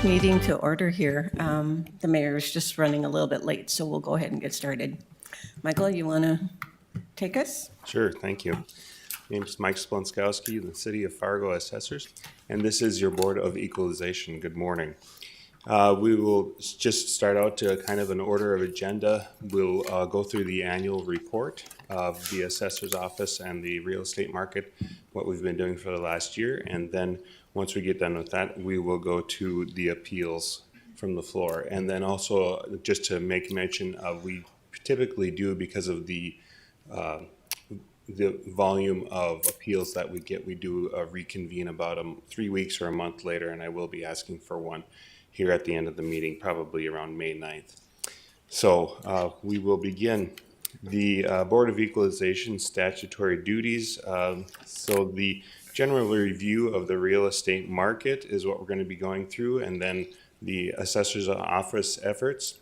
Meeting to order here. The mayor is just running a little bit late, so we'll go ahead and get started. Michael, you want to take us? Sure, thank you. My name is Mike Splonskowski, the City of Fargo Assessors, and this is your Board of Equalization. Good morning. We will just start out to kind of an order of agenda. We'll go through the annual report of the Assessor's Office and the real estate market, what we've been doing for the last year, and then once we get done with that, we will go to the appeals from the floor. And then also, just to make mention, we typically do, because of the volume of appeals that we get, we do reconvene about 3 weeks or a month later, and I will be asking for one here at the end of the meeting, probably around May 9th. So we will begin the Board of Equalization statutory duties. So the general review of the real estate market is what we're going to be going through, and then the Assessor's Office efforts,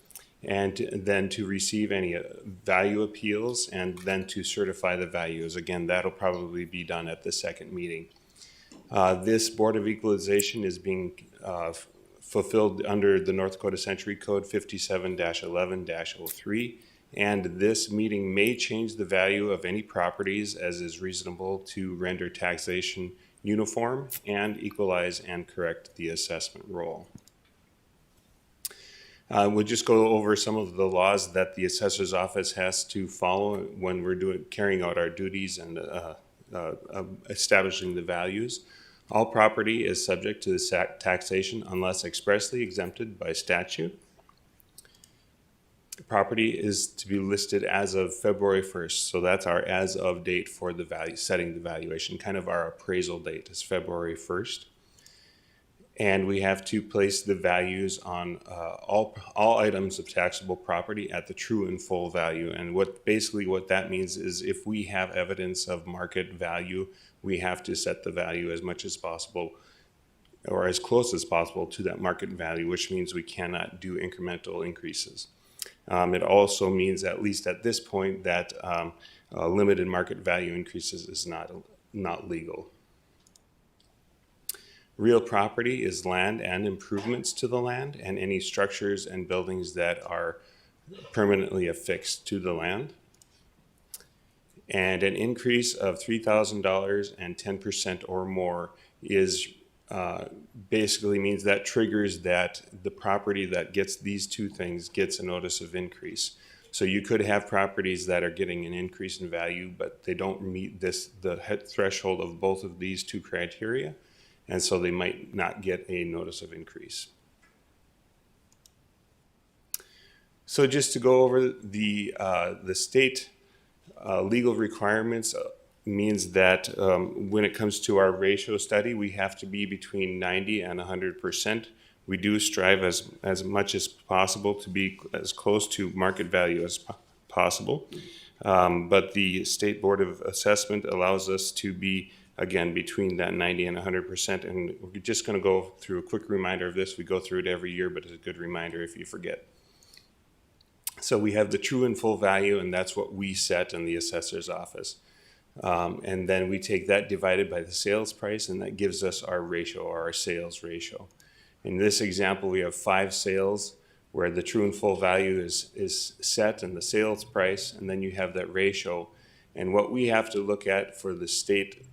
and then to receive any value appeals, and then to certify the values. Again, that'll probably be done at the second meeting. This Board of Equalization is being fulfilled under the North Dakota Century Code 57-11-03, and this meeting may change the value of any properties as is reasonable to render taxation uniform and equalize and correct the assessment roll. We'll just go over some of the laws that the Assessor's Office has to follow when we're carrying out our duties and establishing the values. All property is subject to taxation unless expressly exempted by statute. Property is to be listed as of February 1st, so that's our as of date for the value, setting the valuation. Kind of our appraisal date is February 1st. And we have to place the values on all items of taxable property at the true and full value. And what that means is, if we have evidence of market value, we have to set the value as much as possible, or as close as possible, to that market value, which means we cannot do incremental increases. It also means, at least at this point, that limited market value increases is not legal. Real property is land and improvements to the land, and any structures and buildings that are permanently affixed to the land. And an increase of $3,000 and 10% or more is basically means that triggers that the property that gets these two things gets a notice of increase. So you could have properties that are getting an increase in value, but they don't meet the threshold of both of these two criteria, and so they might not get a notice of increase. So just to go over the state legal requirements, means that when it comes to our ratio study, we have to be between 90 and 100%. We do strive as much as possible to be as close to market value as possible. But the State Board of Assessment allows us to be, again, between that 90 and 100%. And we're just going to go through a quick reminder of this. We go through it every year, but it's a good reminder if you forget. So we have the true and full value, and that's what we set in the Assessor's Office. And then we take that divided by the sales price, and that gives us our ratio, or our sales ratio. In this example, we have 5 sales where the true and full value is set in the sales price, and then you have that ratio. And what we have to look at for the state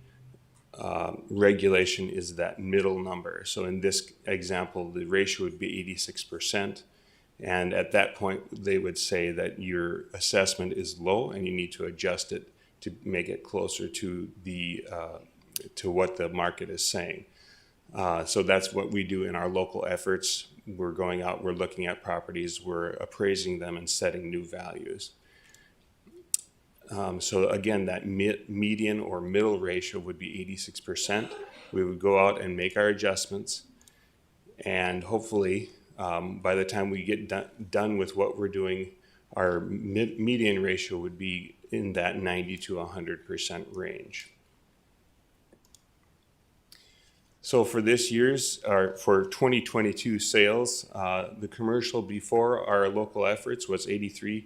regulation is that middle number. So in this example, the ratio would be 86%. And at that point, they would say that your assessment is low and you need to adjust it to make it closer to to what the market is saying. So that's what we do in our local efforts. We're going out, we're looking at properties, we're appraising them and setting new values. So again, that median or middle ratio would be 86%. We would go out and make our adjustments, and hopefully by the time we get done with what we're doing, our median ratio would be in that 90 to 100% range. So for this year's, for 2022 sales, the commercial before our local efforts was 83%,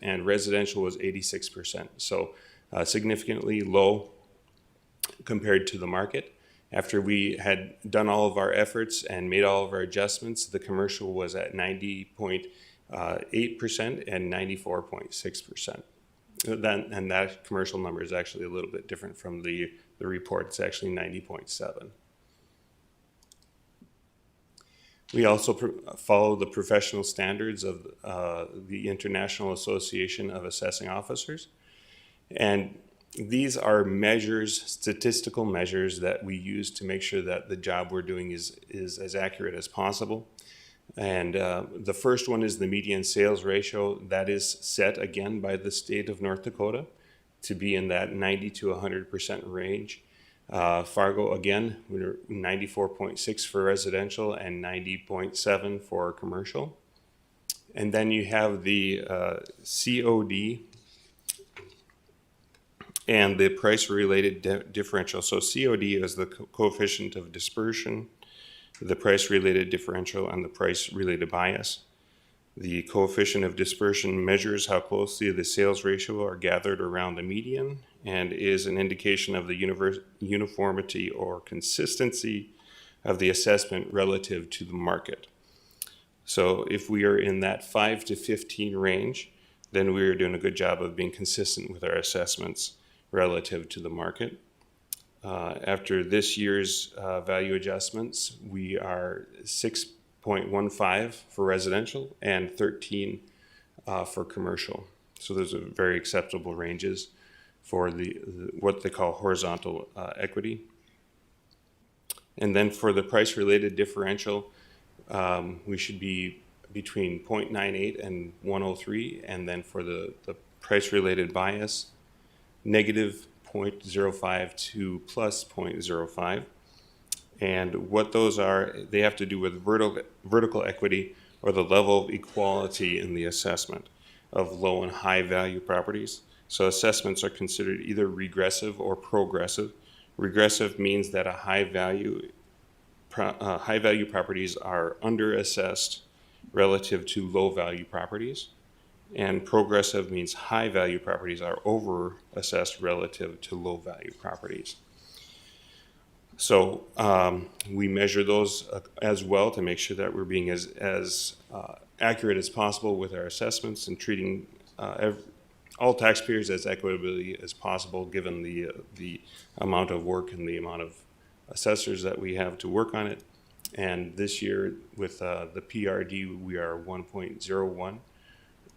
and residential was 86%. So significantly low compared to the market. After we had done all of our efforts and made all of our adjustments, the commercial was at 90.8% and 94.6%. That commercial number is actually a little bit different from the report. It's actually 90.7. We also follow the professional standards of the International Association of Assessing Officers. And these are measures, statistical measures that we use to make sure that the job we're doing is as accurate as possible. And the first one is the median sales ratio. That is set again by the state of North Dakota to be in that 90 to 100% range. Fargo, again, we're 94.6 for residential and 90.7 for commercial. And then you have the COD and the price-related differential. So COD is the coefficient of dispersion, the price-related differential, and the price-related bias. The coefficient of dispersion measures how closely the sales ratio are gathered around the median and is an indication of the uniformity or consistency of the assessment relative to the market. So if we are in that 5 to 15 range, then we are doing a good job of being consistent with our assessments relative to the market. After this year's value adjustments, we are 6.15 for residential and 13 for commercial. So those are very acceptable ranges for the what they call horizontal equity. And then for the price-related differential, we should be between 0.98 and 103, and then for the price-related bias, negative 0.05 to plus 0.05. And what those are, they have to do with vertical equity or the level of equality in the assessment of low and high value properties. So assessments are considered either regressive or progressive. Regressive means that a high value properties are under-assessed relative to low value properties. And progressive means high value properties are over-assessed relative to low value properties. So we measure those as well to make sure that we're being as accurate as possible with our assessments and treating all taxpayers as equitably as possible, given the amount of work and the amount of assessors that we have to work on it. And this year with the PRD, we are 1.01.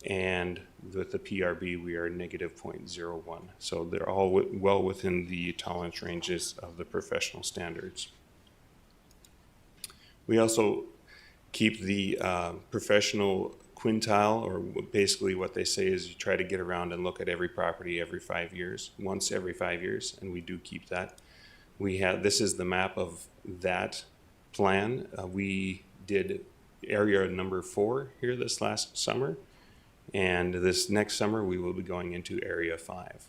And with the PRB, we are negative 0.01. So they're all well within the tolerance ranges of the professional standards. We also keep the professional quintile, or basically what they say is you try to get around and look at every property every 5 years, once every 5 years, and we do keep that. This is the map of that plan. We did area number 4 here this last summer. And this next summer, we will be going into Area 5.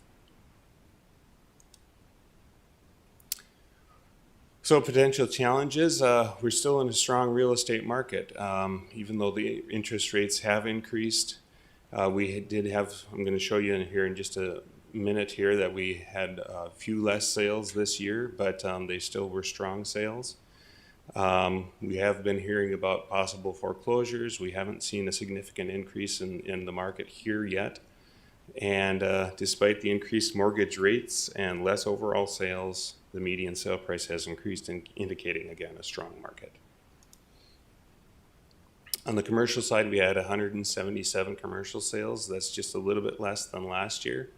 So potential challenges, we're still in a strong real estate market. Even though the interest rates have increased, we did have, I'm going to show you in here in just a minute here, that we had a few less sales this year, but they still were strong sales. We have been hearing about possible foreclosures. We haven't seen a significant increase in the market here yet. And despite the increased mortgage rates and less overall sales, the median sale price has increased, indicating, again, a strong market. On the commercial side, we had 177 commercial sales. That's just a little bit less than last year.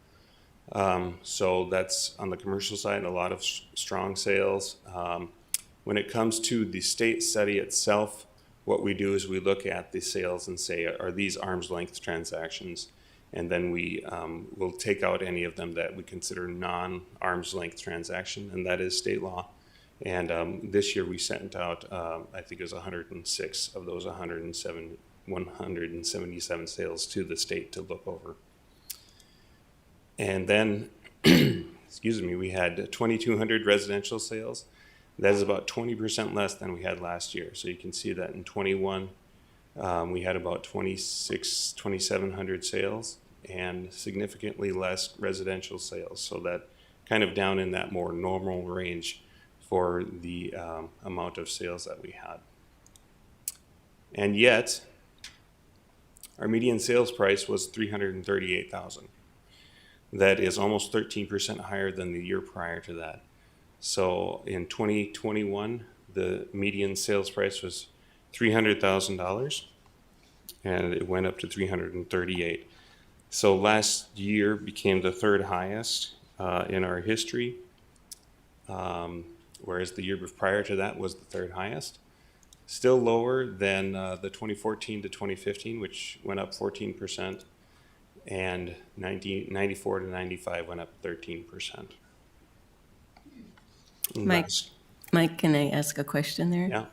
So that's on the commercial side, a lot of strong sales. When it comes to the state study itself, what we do is we look at the sales and say, are these arm's length transactions? And then we will take out any of them that we consider non-arm's length transaction, and that is state law. And this year we sent out, I think it was 106 of those 177 sales to the state to look over. And then, excuse me, we had 2,200 residential sales. That is about 20% less than we had last year. So you can see that in 21, we had about 2,700 sales and significantly less residential sales. So that kind of down in that more normal range for the amount of sales that we had. And yet, our median sales price was $338,000. That is almost 13% higher than the year prior to that. So in 2021, the median sales price was $300,000, and it went up to $338,000. So last year became the third highest in our history, whereas the year prior to that was the third highest. Still lower than the 2014 to 2015, which went up 14%, and 94 to 95 went up 13%. Mike, can I ask a question there? Yeah.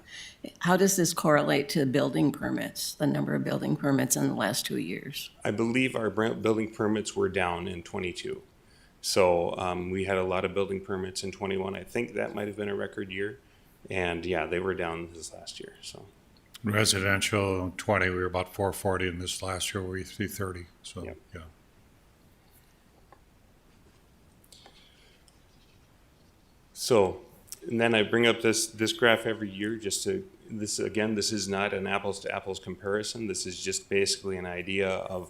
How does this correlate to building permits, the number of building permits in the last 2 years? I believe our building permits were down in 22. So we had a lot of building permits in 21. I think that might have been a record year. And yeah, they were down this last year. So Residential 20, we were about 440, and this last year we were 330. So Yep. yeah. So, and then I bring up this graph every year just to, this is not an apples to apples comparison. This is just basically an idea of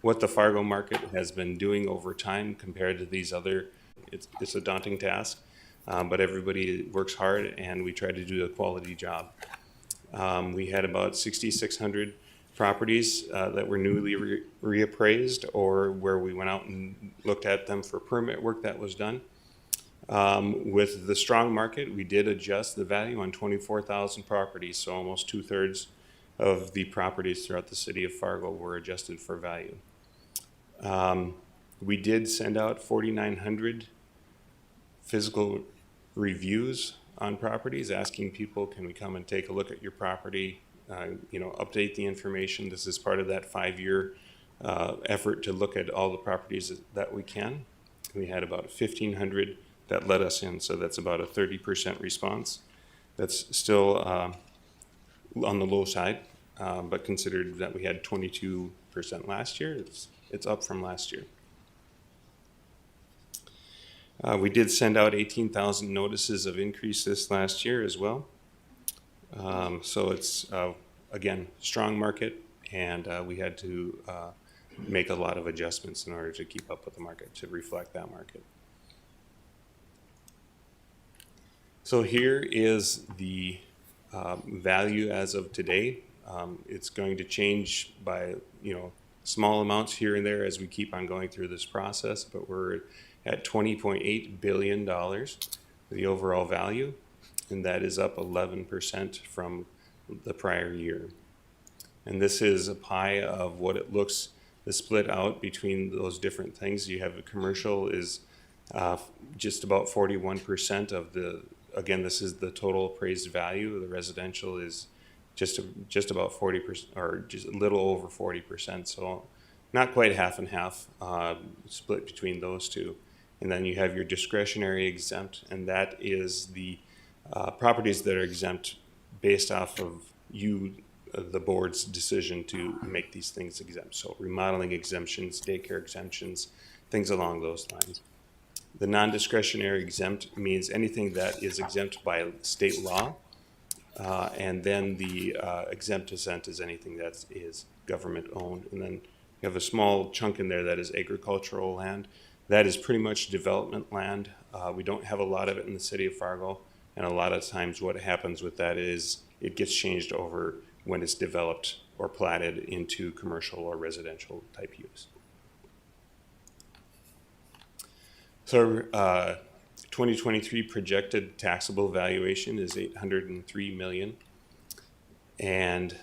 what the Fargo market has been doing over time compared to these other. It's a daunting task, but everybody works hard and we try to do a quality job. We had about 6,600 properties that were newly reappraised or where we went out and looked at them for permit work that was done. With the strong market, we did adjust the value on 24,000 properties, so almost 2/3 of the properties throughout the city of Fargo were adjusted for value. We did send out 4,900 physical reviews on properties, asking people, can we come and take a look at your property, update the information. This is part of that 5-year effort to look at all the properties that we can. We had about 1,500 that let us in, so that's about a 30% response. That's still on the low side, but considered that we had 22% last year, it's up from last year. We did send out 18,000 notices of increase this last year as well. So it's, again, strong market, and we had to make a lot of adjustments in order to keep up with the market, to reflect that market. So here is the value as of today. It's going to change by, small amounts here and there as we keep on going through this process, but we're at $20.8 billion, the overall value, and that is up 11% from the prior year. And this is a pie of what it looks, the split out between those different things. You have a commercial is just about 41% of the, again, this is the total appraised value. The residential is just about 40%, or just a little over 40%. So not quite half and half, split between those two. And then you have your discretionary exempt, and that is the properties that are exempt based off of the board's decision to make these things exempt. So remodeling exemptions, daycare exemptions, things along those lines. The non-discretionary exempt means anything that is exempt by state law, and then the exempt dissent is anything that is government owned. And then you have a small chunk in there that is agricultural land. That is pretty much development land. We don't have a lot of it in the city of Fargo, and a lot of times what happens with that is it gets changed over when it's developed or platted into commercial or residential type use. So 2023 projected taxable valuation is $803 million, and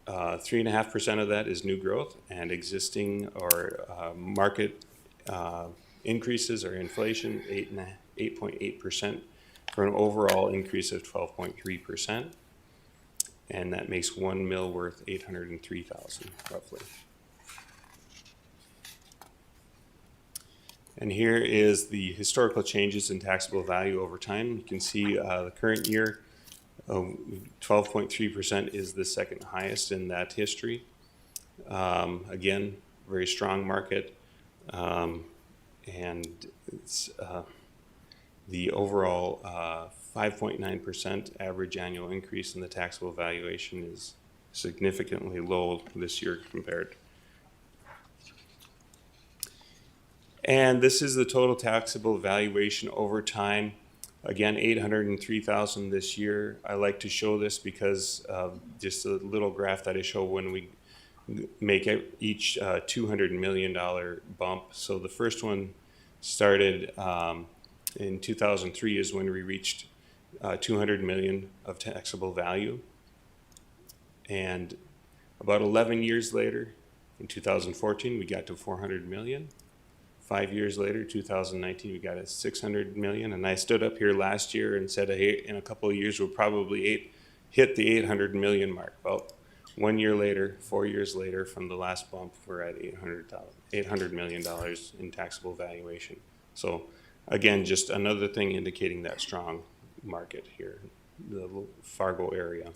3.5% of that is new growth, and existing or market increases or inflation 8.8% for an overall increase of 12.3%, and that makes 1 mil worth $803,000 roughly. And here is the historical changes in taxable value over time. You can see the current year, 12.3% is the second highest in that history. Again, very strong market, and it's the overall 5.9% average annual increase in the taxable valuation is significantly low this year compared. And this is the total taxable valuation over time. Again, 803,000 this year. I like to show this because just a little graph that I show when we make each $200 million bump. So the first one started in 2003 is when we reached 200 million of taxable value. And about 11 years later, in 2014, we got to 400 million. 5 years later, 2019, we got to 600 million. And I stood up here last year and said, hey, in a couple of years, we'll probably hit the 800 million mark. Well, 1 year later, 4 years later, from the last bump, we're at $800 million in taxable valuation. So again, just another thing indicating that strong market here, the Fargo area.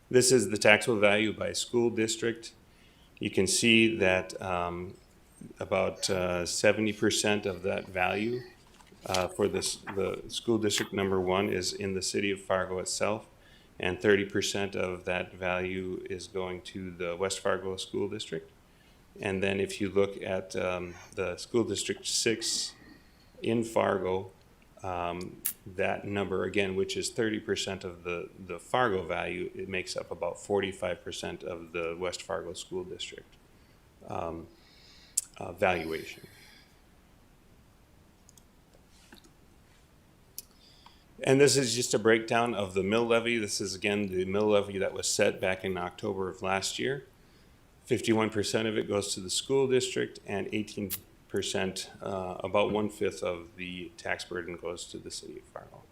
This is the taxable value by school district. You can see that about 70% of that value for the school district number 1 is in the city of Fargo itself, and 30% of that value is going to the West Fargo School District. And then if you look at the school district 6 in Fargo, that number again, which is 30% of the Fargo value, it makes up about 45% of the West Fargo School District valuation. And this is just a breakdown of the mill levy. This is again the mill levy that was set back in October of last year. 51% of it goes to the school district, and 18%, about 1/5 of the tax burden goes to the city of Fargo.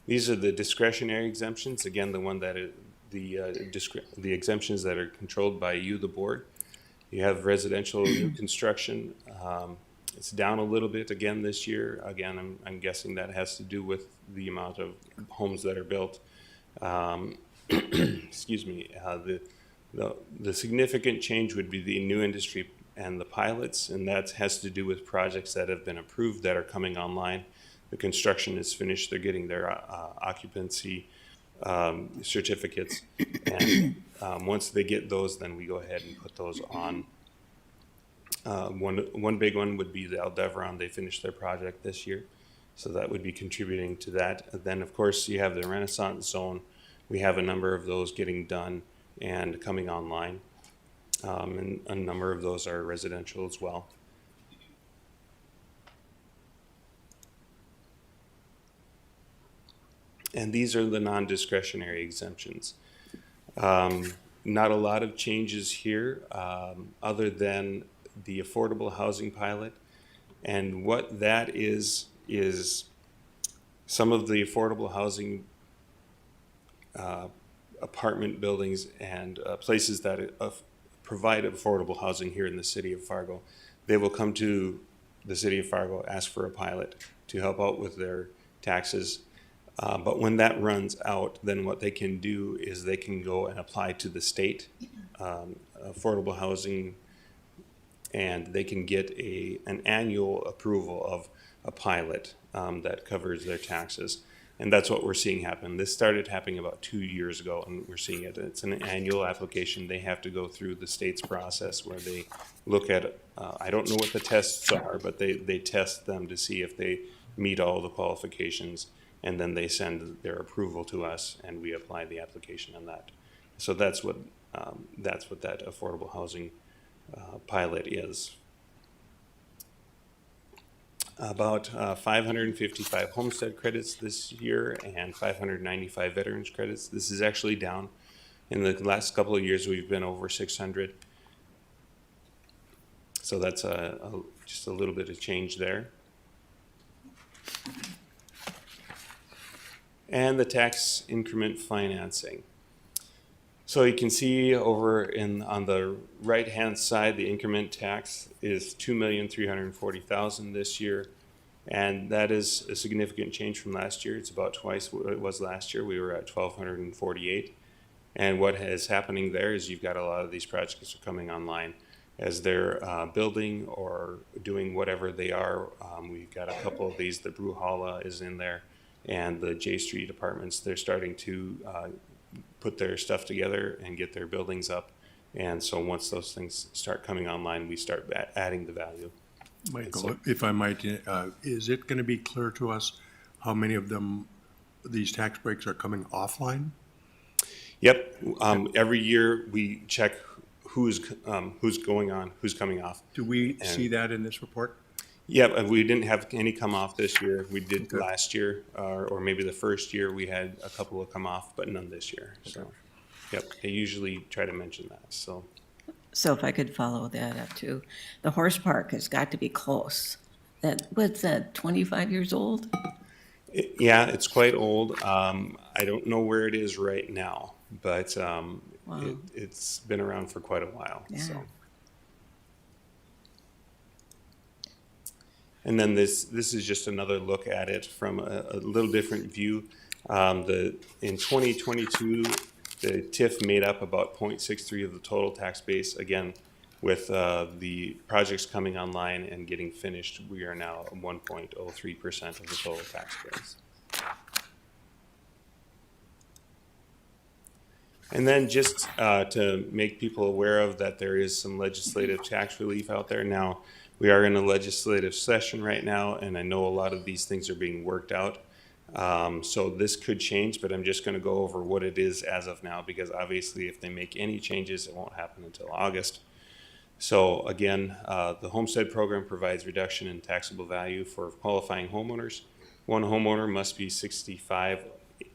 These are the discretionary exemptions. Again, the one that the exemptions that are controlled by you, the board. You have residential new construction. It's down a little bit again this year. Again, I'm guessing that has to do with the amount of homes that are built. Excuse me. The significant change would be the new industry and the pilots, and that has to do with projects that have been approved that are coming online. The construction is finished. They're getting their occupancy certificates, and once they get those, then we go ahead and put those on. One big one would be the Aldeveron. They finished their project this year, so that would be contributing to that. And then, of course, you have the Renaissance Zone. We have a number of those getting done and coming online, and a number of those are residential as well. And these are the non-discretionary exemptions. Not a lot of changes here other than the affordable housing pilot. And what that is some of the affordable housing apartment buildings and places that provide affordable housing here in the city of Fargo. They will come to the city of Fargo, ask for a pilot to help out with their taxes. But when that runs out, then what they can do is they can go and apply to the state affordable housing, and they can get an annual approval of a pilot that covers their taxes. And that's what we're seeing happen. This started happening about 2 years ago, and we're seeing it. It's an annual application. They have to go through the state's process where they look at, I don't know what the tests are, but they test them to see if they meet all the qualifications, and then they send their approval to us, and we apply the application on that. So that's what that affordable housing pilot is. About 555 homestead credits this year and 595 veterans credits. This is actually down. In the last couple of years, we've been over 600. So that's just a little bit of change there. And the tax increment financing. So you can see over on the right-hand side, the increment tax is $2,340,000 this year, and that is a significant change from last year. It's about twice what it was last year. We were at $1,248, and what is happening there is you've got a lot of these projects are coming online. as they're building or doing whatever they are. We've got a couple of these, the Brouhaha is in there, and the J Street apartments, they're starting to put their stuff together and get their buildings up. And so once those things start coming online, we start adding the value. Michael, if I might, is it going to be clear to us how many of them, these tax breaks are coming offline? Yep. Every year we check who's going on, who's coming off. Do we see that in this report? Yeah, we didn't have any come off this year. We did last year, or maybe the first year we had a couple of come off, but none this year. So, yep, they usually try to mention that. So if I could follow that up too, the horse park has got to be close. What's that, 25 years old? Yeah, it's quite old. I don't know where it is right now, but it's been around for quite a while. Yeah. So. And then this is just another look at it from a little different view. In 2022, the TIF made up about 0.63 of the total tax base. Again, with the projects coming online and getting finished, we are now at 1.03% of the total tax base. And then just to make people aware of that there is some legislative tax relief out there now. We are in a legislative session right now, and I know a lot of these things are being worked out. So this could change, but I'm just going to go over what it is as of now, because obviously if they make any changes, it won't happen until August. So again, the Homestead program provides reduction in taxable value for qualifying homeowners. One homeowner must be 65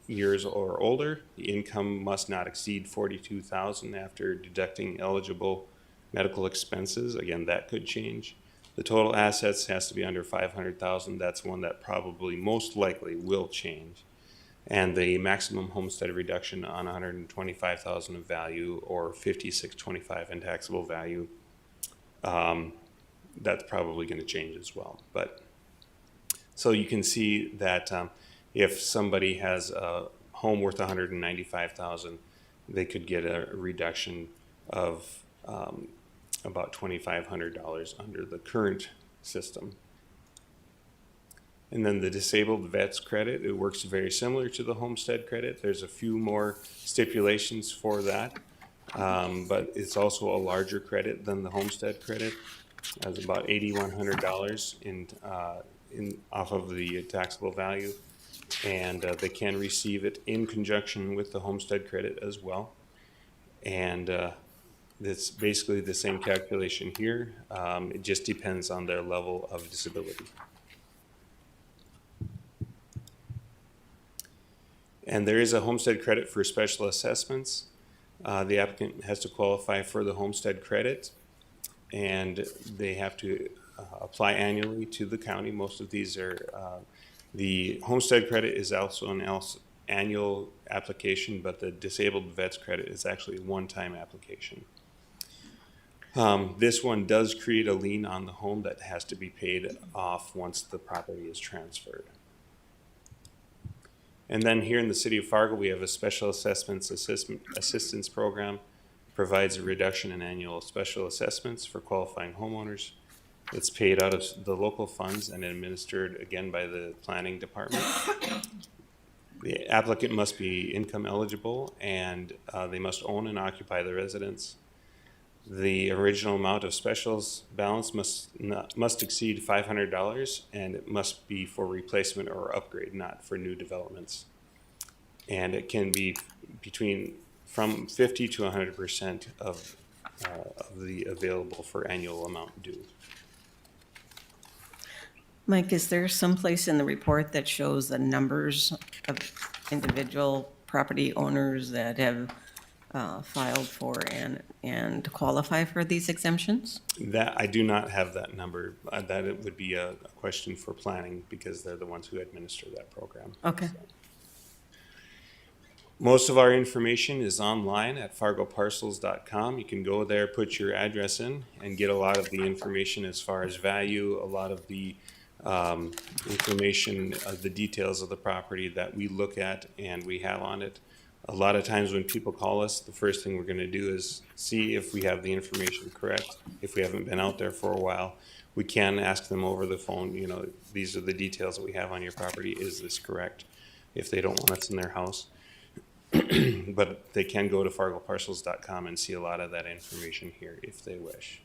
years or older. The income must not exceed $42,000 after deducting eligible medical expenses. Again, that could change. The total assets has to be under $500,000. That's one that probably most likely will change. And the maximum homestead reduction on $125,000 of value or $56.25 in taxable value, that's probably going to change as well. But so you can see that if somebody has a home worth $195,000, they could get a reduction of about $2,500 under the current system. And then the disabled vets credit, it works very similar to the homestead credit. There's a few more stipulations for that, but it's also a larger credit than the homestead credit. It's about $8,100 in off of the taxable value, and they can receive it in conjunction with the homestead credit as well. And it's basically the same calculation here. It just depends on their level of disability. And there is a homestead credit for special assessments. The applicant has to qualify for the homestead credit, and they have to apply annually to the county. Most of these are, the homestead credit is also an annual application, but the disabled vets credit is actually a one-time application. This one does create a lien on the home that has to be paid off once the property is transferred. And then here in the city of Fargo, we have a special assessments assistance program. Provides a reduction in annual special assessments for qualifying homeowners. It's paid out of the local funds and administered again by the planning department. The applicant must be income eligible, and they must own and occupy the residence. The original amount of specials balance must exceed $500, and it must be for replacement or upgrade, not for new developments. And it can be from 50 to 100% of the available for annual amount due. Mike, is there some place in the report that shows the numbers of individual property owners that have filed for and qualify for these exemptions? That I do not have that number. That it would be a question for planning, because they're the ones who administer that program. Okay. So. Most of our information is online at fargoparcels.com. You can go there, put your address in, and get a lot of the information as far as value, a lot of the information, the details of the property that we look at and we have on it. A lot of times when people call us, the first thing we're going to do is see if we have the information correct. If we haven't been out there for a while, we can ask them over the phone, you know, these are the details that we have on your property. Is this correct? If they don't want us in their house. But they can go to fargoparcels.com and see a lot of that information here if they wish.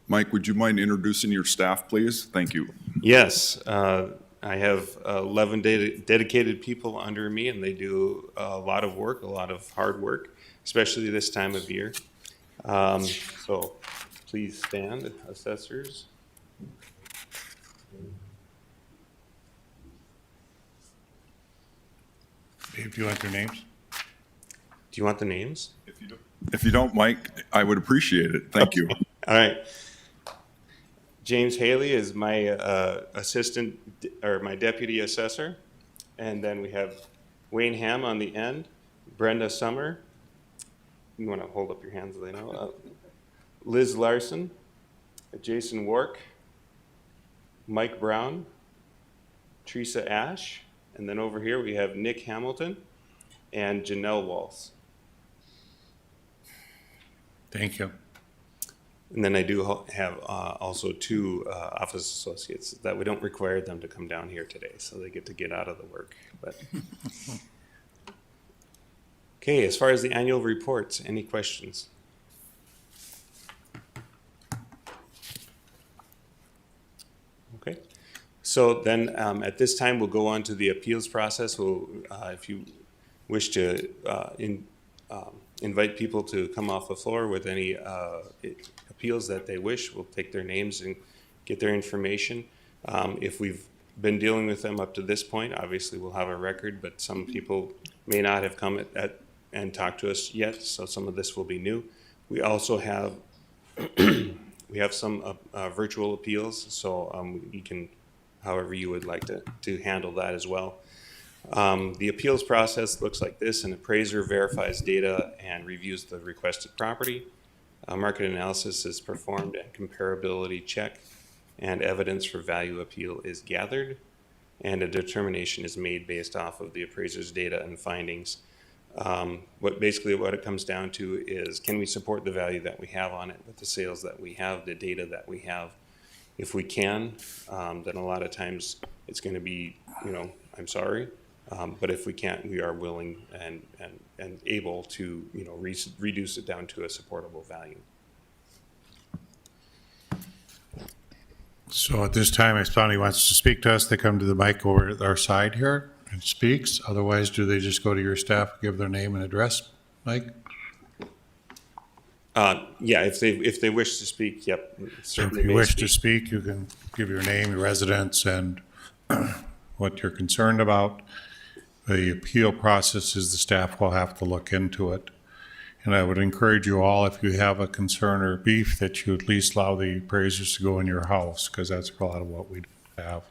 Mike, would you mind introducing your staff, please? Thank you. Yes, I have 11 dedicated people under me, and they do a lot of work, a lot of hard work, especially this time of year. So please stand, assessors. Dave, do you want their names? Do you want the names? If you don't, Mike, I would appreciate it. Thank you. All right. James Haley is my assistant, or my deputy assessor. And then we have Wayne Ham on the end, Brenda Summer. You want to hold up your hands, they know. Liz Larson, Jason Wark, Mike Brown, Teresa Ash, and then over here we have Nick Hamilton and Janelle Walls. Thank you. And then I do have also two office associates that we don't require them to come down here today, so they get out of the work. But okay, as far as the annual reports, any questions? Okay, so then at this time we'll go on to the appeals process. We'll, if you wish to invite people to come off the floor with any appeals that they wish. We'll take their names and get their information. If we've been dealing with them up to this point, obviously we'll have a record, but some people may not have come and talked to us yet, so some of this will be new. We also have we have some virtual appeals, so you can, however you would like to handle that as well. The appeals process looks like this. An appraiser verifies data and reviews the requested property. A market analysis is performed and comparability check and evidence for value appeal is gathered, and a determination is made based off of the appraiser's data and findings. What it comes down to is, can we support the value that we have on it with the sales that we have, the data that we have? If we can, then a lot of times it's going to be, I'm sorry. But if we can't, we are willing and able to, reduce it down to a supportable value. So at this time, if somebody wants to speak to us, they come to the mic over at our side here and speaks. Otherwise, do they just go to your staff, give their name and address, Mike? Yeah, if they wish to speak, yep. Certainly If you may wish to speak. speak, you can give your name, your residence, and what you're concerned about. The appeal process is the staff will have to look into it. And I would encourage you all, if you have a concern or beef, that you at least allow the appraisers to go in your house, because that's a lot of what we have.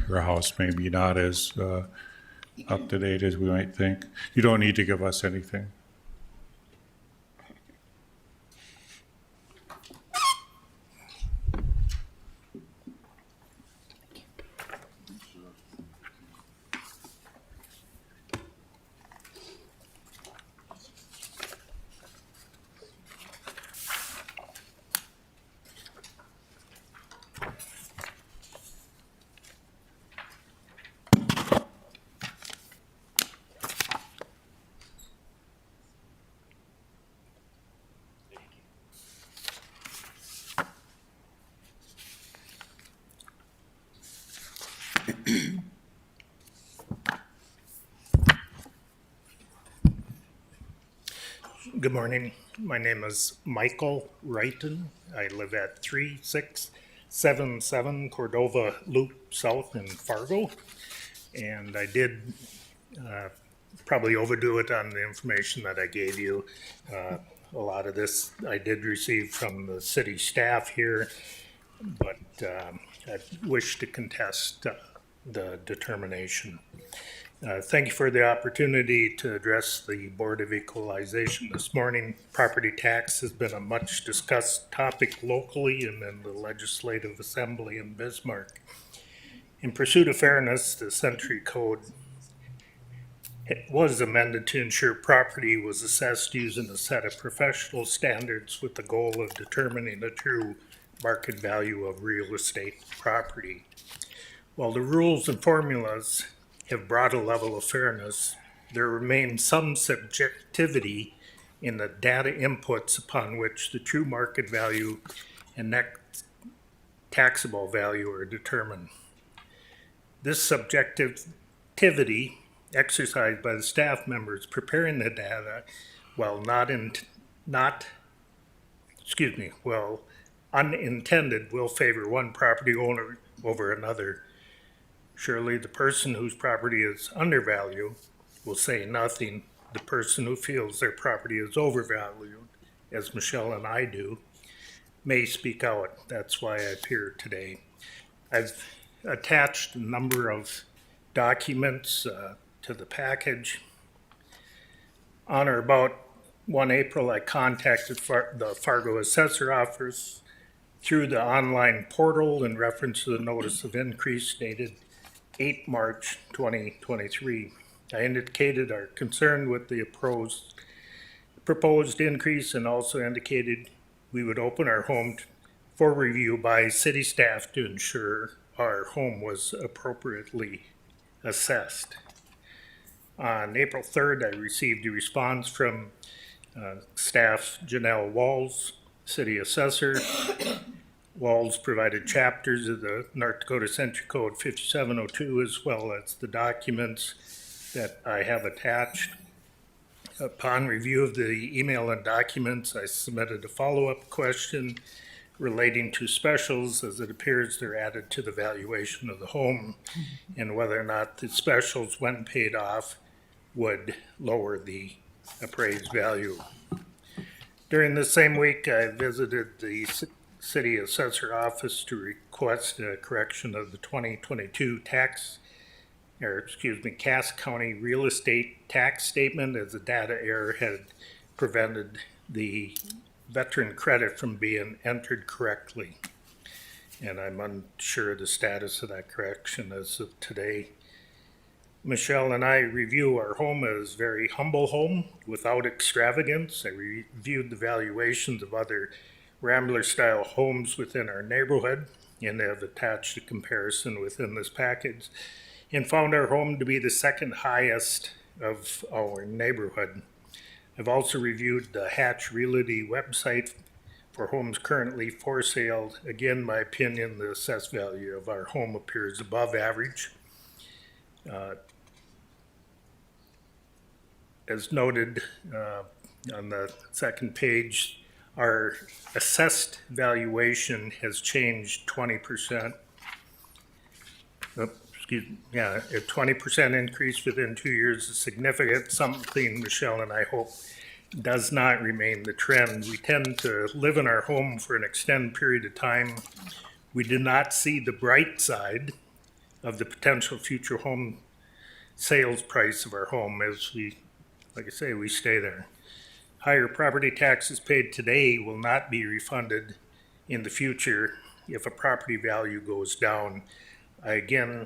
Your house may be not as up to date as we might think. You don't need to give us anything. Good morning. My name is Michael Wrighton. I live at 3677 Cordova Loop South in Fargo. And I did probably overdo it on the information that I gave you. A lot of this I did receive from the city staff here, but I wish to contest the determination. Thank you for the opportunity to address the Board of Equalization this morning. Property tax has been a much discussed topic locally and in the Legislative Assembly in Bismarck. In pursuit of fairness, the Century Code It was amended to ensure property was assessed using a set of professional standards with the goal of determining the true market value of real estate property. While the rules and formulas have brought a level of fairness, there remains some subjectivity in the data inputs upon which the true market value and net taxable value are determined. This subjectivity exercised by the staff members preparing the data, while unintended, will favor one property owner over another. Surely the person whose property is undervalued will say nothing. The person who feels their property is overvalued, as Michelle and I do, may speak out. That's why I appear today. I've attached a number of documents to the package. On or about 1 April, I contacted the Fargo Assessor Office through the online portal in reference to the notice of increase dated 8 March 2023. I indicated our concern with the proposed increase and also indicated we would open our home for review by city staff to ensure our home was appropriately assessed. On April 3rd, I received a response from staff Janelle Walls, city assessor. Walls provided chapters of the North Dakota Century Code 5702 as well as the documents that I have attached. Upon review of the email and documents, I submitted a follow-up question relating to specials, as it appears they're added to the valuation of the home, and whether or not the specials, when paid off, would lower the appraised value. During the same week, I visited the city assessor office to request a correction of the 2022 Cass County real estate tax statement, as the data error had prevented the veteran credit from being entered correctly. And I'm unsure of the status of that correction as of today. Michelle and I review our home as a very humble home without extravagance. I reviewed the valuations of other Rambler-style homes within our neighborhood and have attached a comparison within this package and found our home to be the second highest of our neighborhood. I've also reviewed the Hatch Realty website for homes currently for sale. Again, my opinion, the assessed value of our home appears above average. As noted on the second page, our assessed valuation has changed 20%. A 20% increase within 2 years is significant, something Michelle and I hope does not remain the trend. We tend to live in our home for an extended period of time. We do not see the bright side of the potential future home sales price of our home as we, like I say, we stay there. Higher property taxes paid today will not be refunded in the future if a property value goes down. I again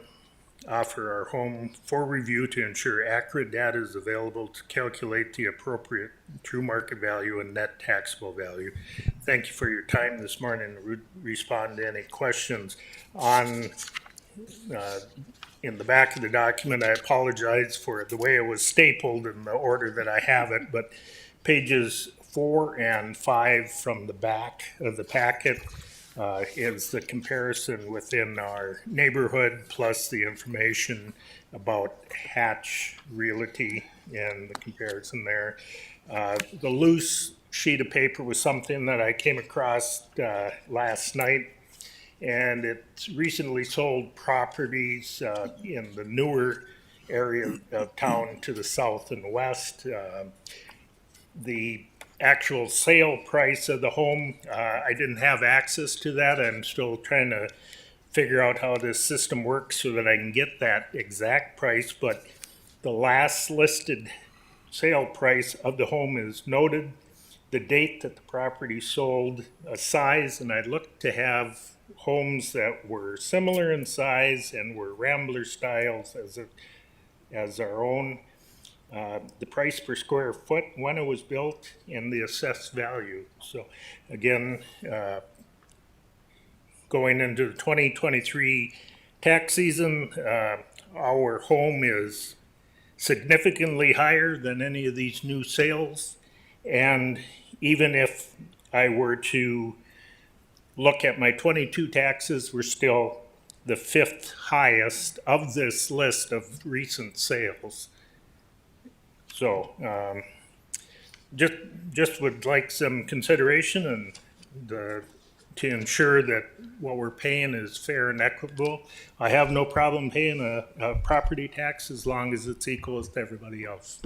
offer our home for review to ensure accurate data is available to calculate the appropriate true market value and net taxable value. Thank you for your time this morning to respond to any questions. On in the back of the document, I apologize for the way it was stapled in the order that I have it, but pages 4 and 5 from the back of the packet is the comparison within our neighborhood plus the information about Hatch Realty and the comparison there. The loose sheet of paper was something that I came across last night, and it's recently sold properties in the newer area of town to the south and west. The actual sale price of the home, I didn't have access to that. I'm still trying to figure out how this system works so that I can get that exact price, but the last listed sale price of the home is noted, the date that the property sold, a size, and I looked to have homes that were similar in size and were Rambler styles as our own. the price per square foot when it was built, and the assessed value. So again, going into the 2023 tax season, our home is significantly higher than any of these new sales. And even if I were to look at my 22 taxes, we're still the 5th highest of this list of recent sales. So just would like some consideration and to ensure that what we're paying is fair and equitable. I have no problem paying a property tax as long as it's equal to everybody else.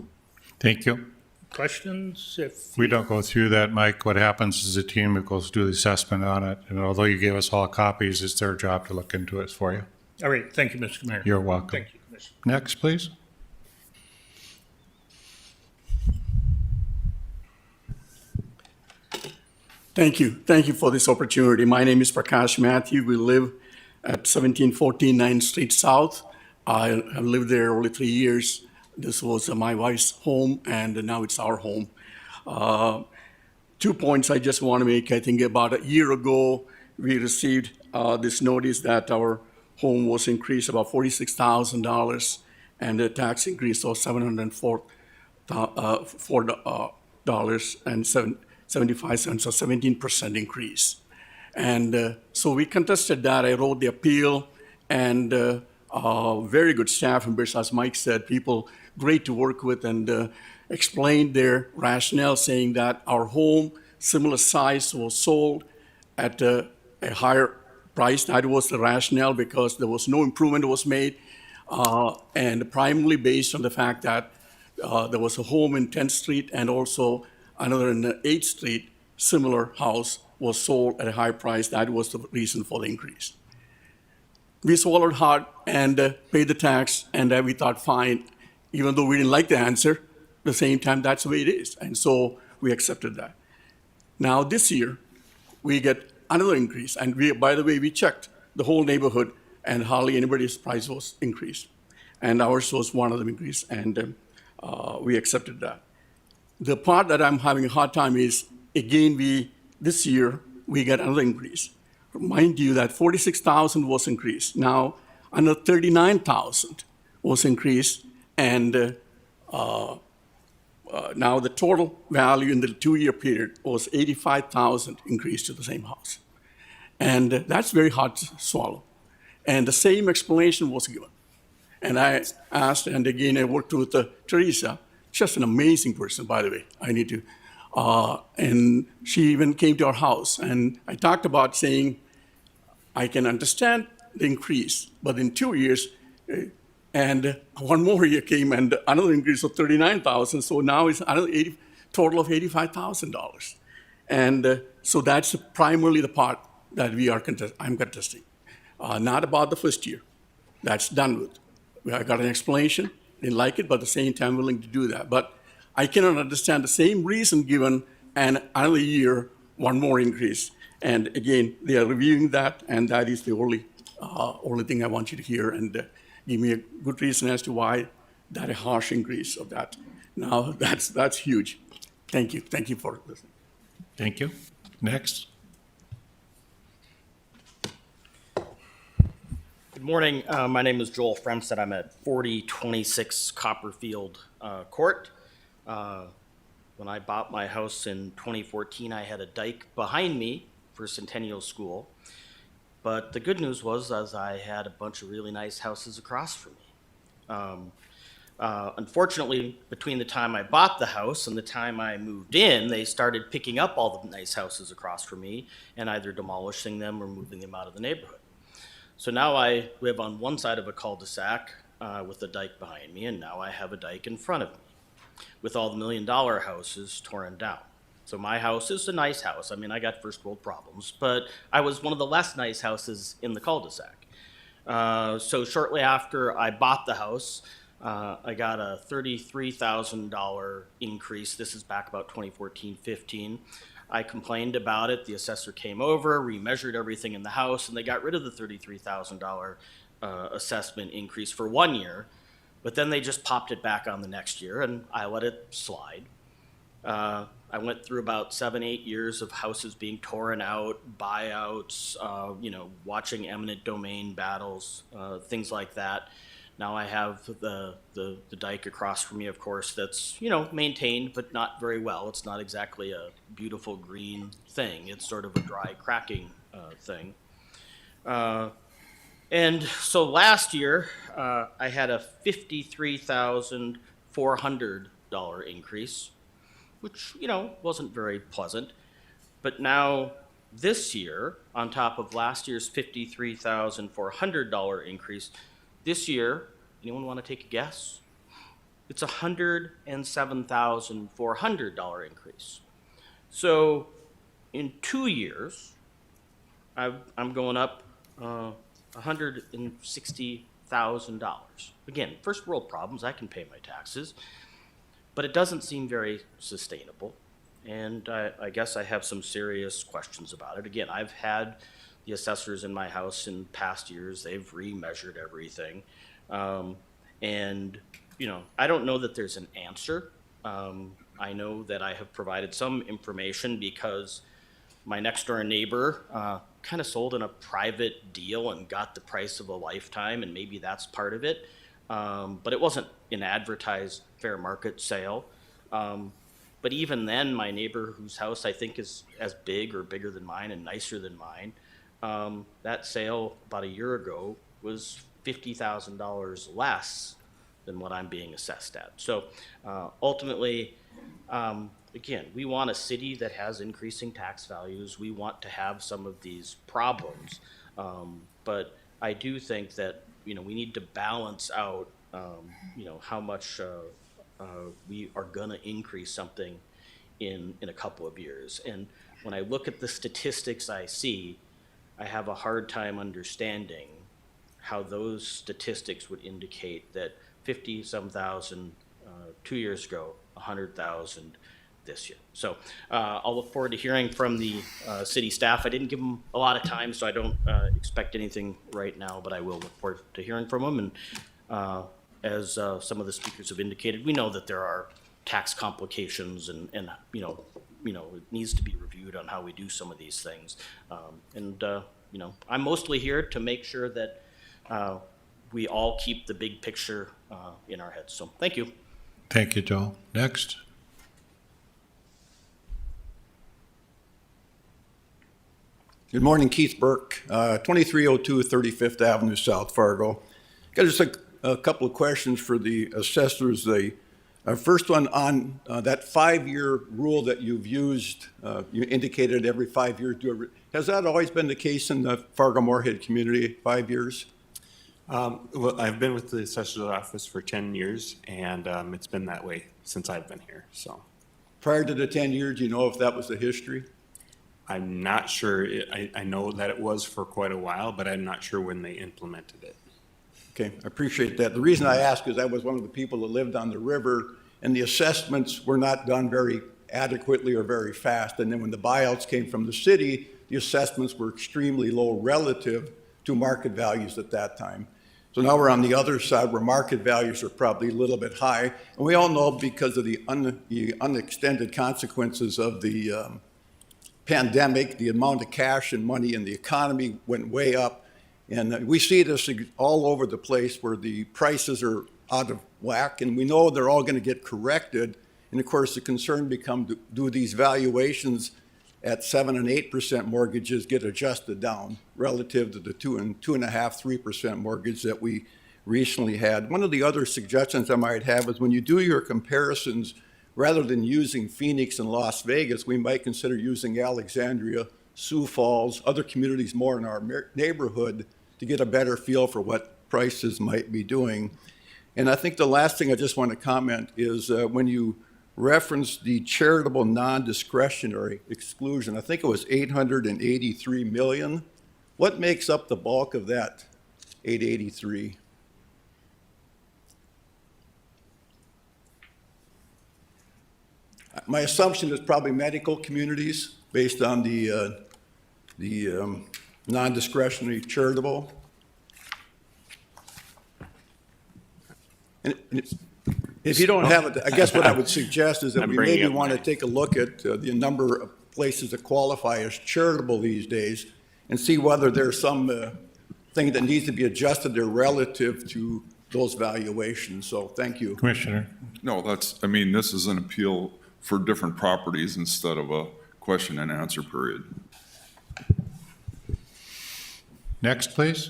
Thank you. Questions? If We don't go through that, Mike. What happens is the team that goes through the assessment on it, and although you gave us all copies, it's their job to look into it for you. All right, thank you, Mr. Mayor. You're welcome. Thank you, Commissioner. Next, please. Thank you. Thank you for this opportunity. My name is Prakash Matthew. We live at 1714 9th Street South. I have lived there only 3 years. This was my wife's home, and now it's our home. 2 points I just want to make. I think about a year ago, we received this notice that our home was increased about $46,000, and the tax increase was $704.75, so 17% increase. And so we contested that. I wrote the appeal, and very good staff members, as Mike said, people great to work with, and explained their rationale, saying that our home, similar size, was sold at a higher price. That was the rationale because there was no improvement was made, and primarily based on the fact that there was a home in 10th Street and also another in 8th Street, similar house was sold at a high price. That was the reason for the increase. We swallowed hard and paid the tax, and we thought, fine, even though we didn't like the answer, at the same time, that's the way it is. And so we accepted that. Now this year, we get another increase. And we, by the way, we checked the whole neighborhood, and hardly anybody's price was increased. And ours was one of them increased, and we accepted that. The part that I'm having a hard time is, again, this year, we get another increase. Mind you that 46,000 was increased. Now, another 39,000 was increased, and now the total value in the 2-year period was 85,000 increased to the same house. And that's very hard to swallow. And the same explanation was given. And I asked, and again, I worked with Teresa, just an amazing person, by the way. I need to, and she even came to our house. And I talked about saying, I can understand the increase, but in 2 years, and one more year came and another increase of 39,000. So now it's another total of $85,000. And so that's primarily the part that I'm contesting. Not about the first year. That's done with. I got an explanation, didn't like it, but at the same time willing to do that. But I cannot understand the same reason given and another year, one more increase. And again, they are reviewing that, and that is the only thing I want you to hear, and give me a good reason as to why that a harsh increase of that. Now, that's huge. Thank you. Thank you for listening. Thank you. Next. Good morning. My name is Joel Fremstead. I'm at 4026 Copperfield Court. When I bought my house in 2014, I had a dike behind me for Centennial School. But the good news was I had a bunch of really nice houses across from me. Unfortunately, between the time I bought the house and the time I moved in, they started picking up all the nice houses across from me and either demolishing them or moving them out of the neighborhood. So now I live on one side of a cul-de-sac with a dike behind me, and now I have a dike in front of me with all the $1 million houses torn down. So my house is a nice house. I mean, I got first world problems, but I was one of the less nice houses in the cul-de-sac. So shortly after I bought the house, I got a $33,000 increase. This is back about 2014-15. I complained about it. The assessor came over, remeasured everything in the house, and they got rid of the $33,000 assessment increase for 1 year. But then they just popped it back on the next year, and I let it slide. I went through about 7, 8 years of houses being torn out, buyouts, watching eminent domain battles, things like that. Now I have the dike across from me, of course, that's, maintained, but not very well. It's not exactly a beautiful green thing. It's sort of a dry cracking thing. And so last year, I had a $53,400 increase, which, wasn't very pleasant. But now this year, on top of last year's $53,400 increase, this year, anyone want to take a guess? It's a $107,400 increase. So in 2 years, I'm going up $160,000. Again, first world problems, I can pay my taxes, but it doesn't seem very sustainable. And I guess I have some serious questions about it. Again, I've had the assessors in my house in past years. They've remeasured everything. And I don't know that there's an answer. I know that I have provided some information because my next door neighbor kind of sold in a private deal and got the price of a lifetime, and maybe that's part of it. But it wasn't an advertised fair market sale. But even then, my neighbor whose house I think is as big or bigger than mine and nicer than mine, that sale about a year ago was $50,000 less than what I'm being assessed at. So ultimately, again, we want a city that has increasing tax values. We want to have some of these problems. But I do think that, we need to balance out, how much we are going to increase something in a couple of years. And when I look at the statistics I see, I have a hard time understanding how those statistics would indicate that 50-some thousand 2 years ago, 100,000 this year. So I'll look forward to hearing from the city staff. I didn't give them a lot of time, so I don't expect anything right now, but I will look forward to hearing from them. And as some of the speakers have indicated, we know that there are tax complications and it needs to be reviewed on how we do some of these things. I'm mostly here to make sure that we all keep the big picture in our heads. So thank you. Thank you, Joe. Next. Good morning, Keith Burke, 2302 35th Avenue South, Fargo. Got just a couple of questions for the assessors. The first one on that 5-year rule that you've used, you indicated every 5 years. Has that always been the case in the Fargo-Moorhead community, 5 years? Well, I've been with the assessor's office for 10 years, and it's been that way since I've been here. So, Prior to the 10 years, do you know if that was the history? I'm not sure. I know that it was for quite a while, but I'm not sure when they implemented it. Okay, I appreciate that. The reason I ask is I was one of the people that lived on the river, and the assessments were not done very adequately or very fast. And then when the buyouts came from the city, the assessments were extremely low relative to market values at that time. So now we're on the other side where market values are probably a little bit high. And we all know because of the unextended consequences of the pandemic, the amount of cash and money in the economy went way up. And we see this all over the place where the prices are out of whack, and we know they're all going to get corrected. And of course, the concern becomes, do these valuations at 7 and 8% mortgages get adjusted down relative to the 2.5, 3% mortgage that we recently had? One of the other suggestions I might have is when you do your comparisons, rather than using Phoenix and Las Vegas, we might consider using Alexandria, Sioux Falls, other communities more in our neighborhood to get a better feel for what prices might be doing. And I think the last thing I just want to comment is when you reference the charitable non-discretionary exclusion, I think it was 883 million. What makes up the bulk of that 883? My assumption is probably medical communities based on the non-discretionary charitable. And if you don't have it, I guess what I would suggest is that I'm we bringing maybe up want to mine. take a look at the number of places that qualify as charitable these days and see whether there's some thing that needs to be adjusted there relative to those valuations. So thank you. Commissioner, No, I mean, this is an appeal for different properties instead of a question and answer period. next, please.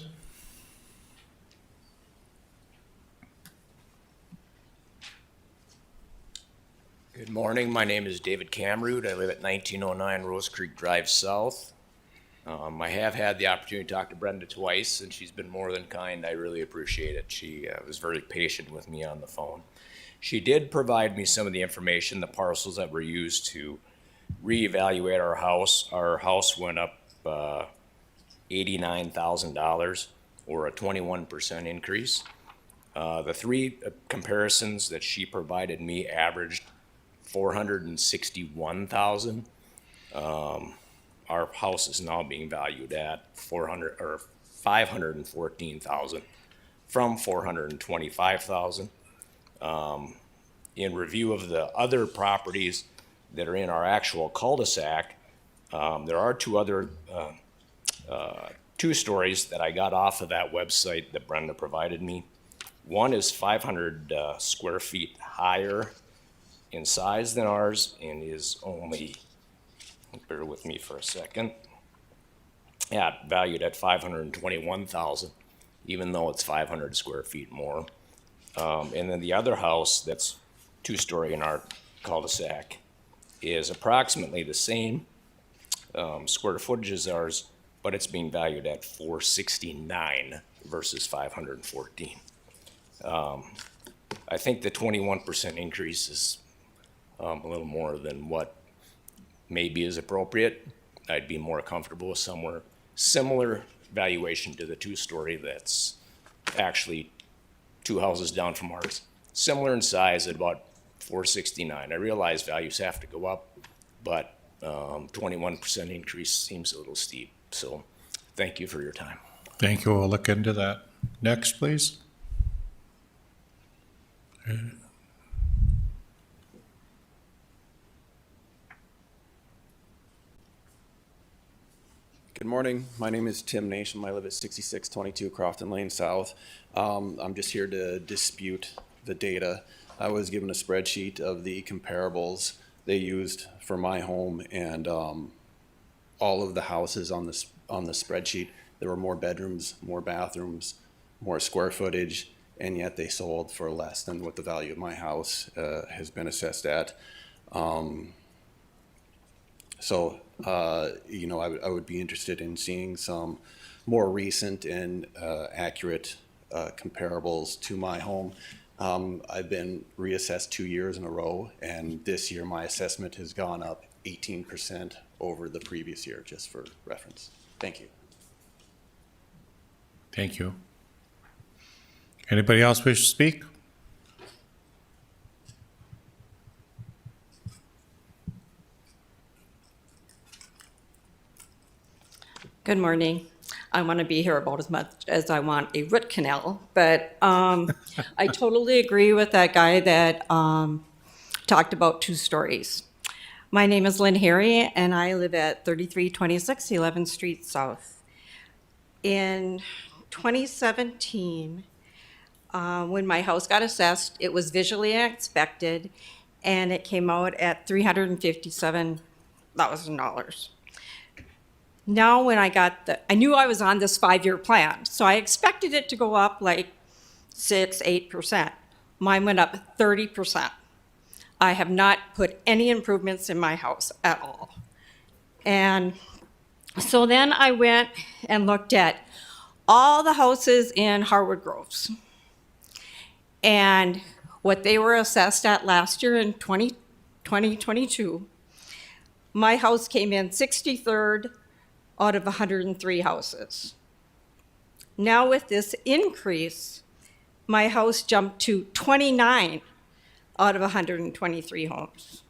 Good morning. My name is David Camroot. I live at 1909 Rose Creek Drive South. I have had the opportunity to talk to Brenda twice, and she's been more than kind. I really appreciate it. She was very patient with me on the phone. She did provide me some of the information, the parcels that were used to reevaluate our house. Our house went up $89,000, or a 21% increase. The three comparisons that she provided me averaged 461,000. Our house is now being valued at 514,000 from 425,000. In review of the other properties that are in our actual cul-de-sac, there are two other two stories that I got off of that website that Brenda provided me. One is 500 square feet higher in size than ours and is only, bear with me for a second, valued at 521,000, even though it's 500 square feet more. And then the other house that's two-story in our cul-de-sac is approximately the same square footage as ours, but it's being valued at 469 versus 514. I think the 21% increase is a little more than what maybe is appropriate. I'd be more comfortable with somewhere similar valuation to the two-story that's actually two houses down from ours, similar in size at about 469. I realize values have to go up, but 21% increase seems a little steep. So thank you for your time. Thank you. We'll look into that. Next, please. Good morning. My name is Tim Nation. I live at 6622 Crofton Lane South. I'm just here to dispute the data. I was given a spreadsheet of the comparables they used for my home, and all of the houses on the spreadsheet, there were more bedrooms, more bathrooms, more square footage, and yet they sold for less than what the value of my house has been assessed at. I would be interested in seeing some more recent and accurate comparables to my home. I've been reassessed 2 years in a row, and this year my assessment has gone up 18% over the previous year, just for reference. Thank you. Thank you. Anybody else wish to speak? Good morning. I want to be here about as much as I want a root canal, but I totally agree with that guy that talked about two stories. My name is Lynn Harry, and I live at 3326 11th Street South. In 2017, when my house got assessed, it was visually inspected, and it came out at $357,000. Now when I knew I was on this 5-year plan, so I expected it to go up like 6-8%. Mine went up 30%. I have not put any improvements in my house at all. And so then I went and looked at all the houses in Harwood Groves and what they were assessed at last year in 2022. My house came in 63rd out of 103 houses. Now with this increase, my house jumped to 29 out of 123 homes,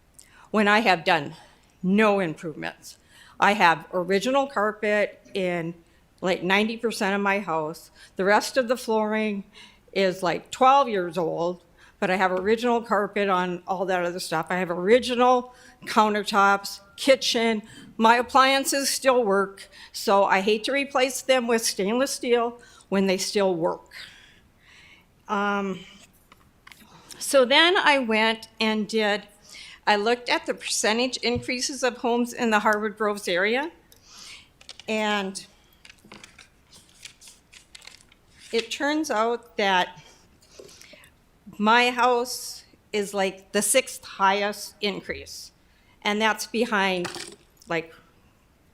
when I have done no improvements. I have original carpet in like 90% of my house. The rest of the flooring is like 12 years old, but I have original carpet on all that other stuff. I have original countertops, kitchen. My appliances still work, so I hate to replace them with stainless steel when they still work. So then I went and I looked at the percentage increases of homes in the Harwood Groves area, and it turns out that my house is like the 6th highest increase, and that's behind like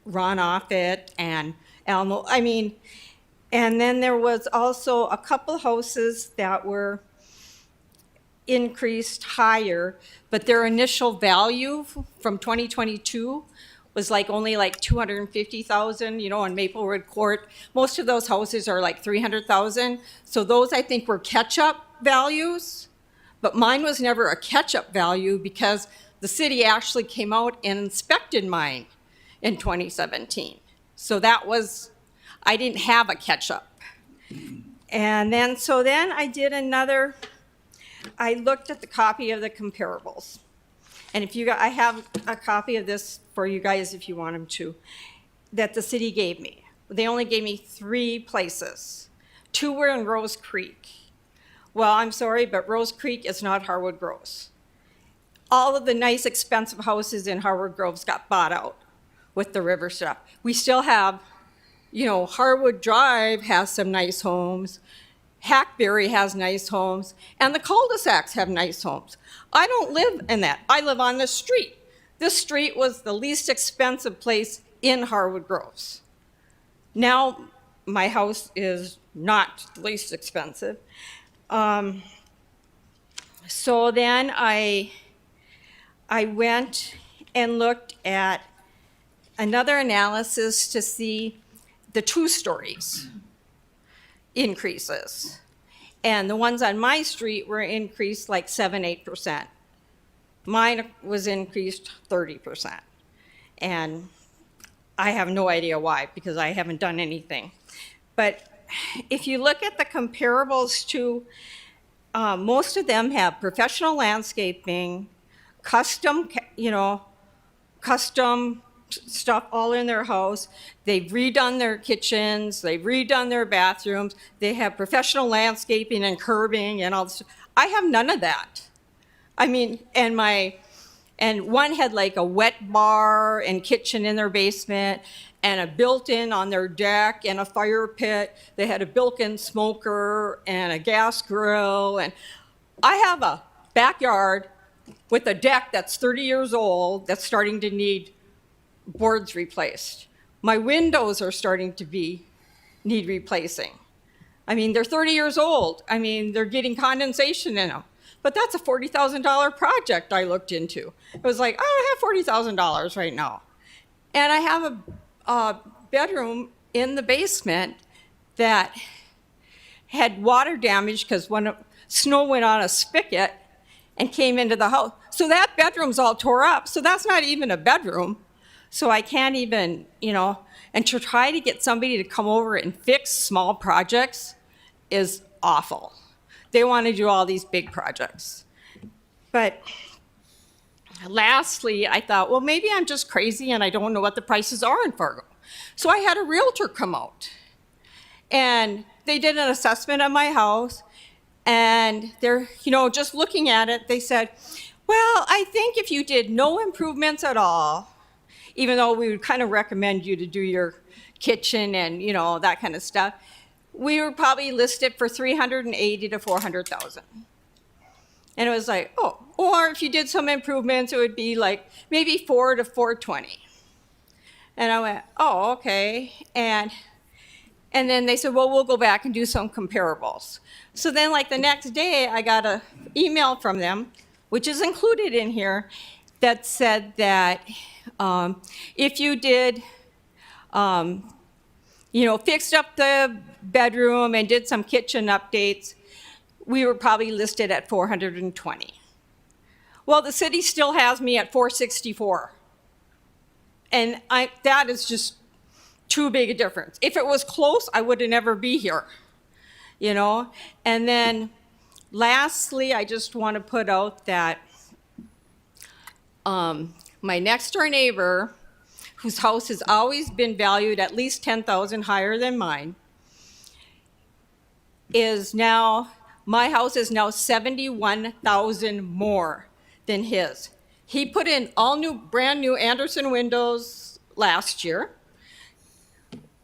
Ron Offit and Elmo. I mean, and then there was also a couple houses that were increased higher, but their initial value from 2022 was like only like 250,000, you know, on Maplewood Court. Most of those houses are like 300,000. So those I think were catch-up values, but mine was never a catch-up value because the city actually came out and inspected mine in 2017. So that was, I didn't have a catch-up. And then, so then I did another, I looked at the copy of the comparables. And if you got, I have a copy of this for you guys if you want them to, that the city gave me. They only gave me 3 places. 2 were in Rose Creek. Well, I'm sorry, but Rose Creek is not Harwood Groves. All of the nice, expensive houses in Harwood Groves got bought out with the river stuff. We still have, you know, Harwood Drive has some nice homes. Hackberry has nice homes, and the cul-de-sacs have nice homes. I don't live in that. I live on this street. This street was the least expensive place in Harwood Groves. Now, my house is not the least expensive. So then I went and looked at another analysis to see the 2 stories increases. And the ones on my street were increased like 7-8%. Mine was increased 30%. And I have no idea why, because I haven't done anything. But if you look at the comparables to, most of them have professional landscaping, custom, you know, custom stuff all in their house. They've redone their kitchens, they've redone their bathrooms, they have professional landscaping and curbing and all this. I have none of that. I mean, and one had like a wet bar and kitchen in their basement and a built-in on their deck and a fire pit. They had a built-in smoker and a gas grill. And I have a backyard with a deck that's 30 years old that's starting to need boards replaced. My windows are starting to need replacing. I mean, they're 30 years old. I mean, they're getting condensation in them. But that's a $40,000 project I looked into. It was like, I don't have $40,000 right now. And I have a bedroom in the basement that had water damage because when snow went on a spigot and came into the house. So that bedroom's all tore up. So that's not even a bedroom. So I can't even, you know, and to try to get somebody to come over and fix small projects is awful. They want to do all these big projects. But lastly, I thought, well, maybe I'm just crazy and I don't know what the prices are in Fargo. So I had a realtor come out and they did an assessment of my house and they're, you know, just looking at it, they said, well, I think if you did no improvements at all, even though we would kind of recommend you to do your kitchen and, you know, that kind of stuff, we would probably list it for $380,000 to $400,000. And it was like, oh, or if you did some improvements, it would be like maybe $400,000 to $420,000. And I went, oh, okay. And then they said, well, we'll go back and do some comparables. So then like the next day, I got an email from them, which is included in here, that said that if you did, you know, fixed up the bedroom and did some kitchen updates, we were probably listed at $420,000. Well, the city still has me at $464,000. And that is just too big a difference. If it was close, I would have never be here. you know? And then lastly, I just want to put out that my next door neighbor, whose house has always been valued at least 10,000 higher than mine, my house is now 71,000 more than his. He put in brand new Anderson windows last year.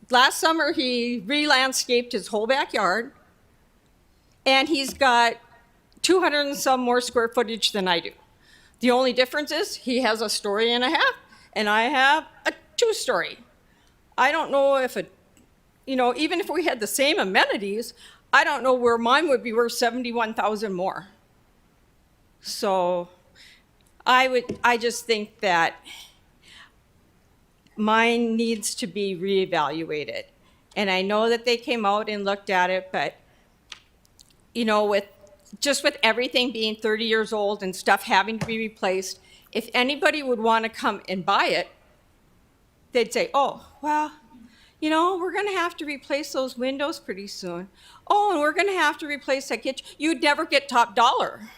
Last summer, he re-landscaped his whole backyard, and he's got 200 and some more square footage than I do. The only difference is he has a story and a half, and I have a 2-story. I don't know if even if we had the same amenities, I don't know where mine would be worth 71,000 more. So I just think that mine needs to be reevaluated. And I know that they came out and looked at it, but with everything being 30 years old and stuff having to be replaced, if anybody would want to come and buy it, they'd say, oh, well, we're going to have to replace those windows pretty soon. Oh, and we're going to have to replace that kitchen. You'd never get top dollar.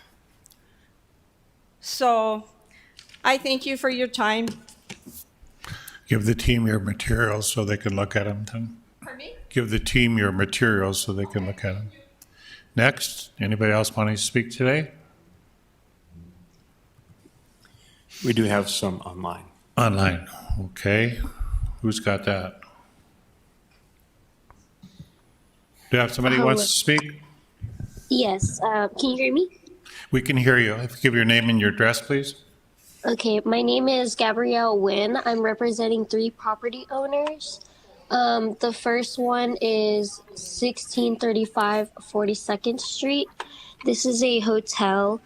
So I thank you for your time. Give the team your materials so they can look at them then. Pardon me? Give the team your materials so they can look at them. Next, anybody else wanting to speak today? We do have some online. Online, okay. Who's got that? Do you have somebody who wants to speak? Yes. Can you hear me? We can hear you. If you give your name and your address, please. Okay. My name is Gabrielle Wynn. I'm representing 3 property owners. The first one is 1635 42nd Street. This is a hotel.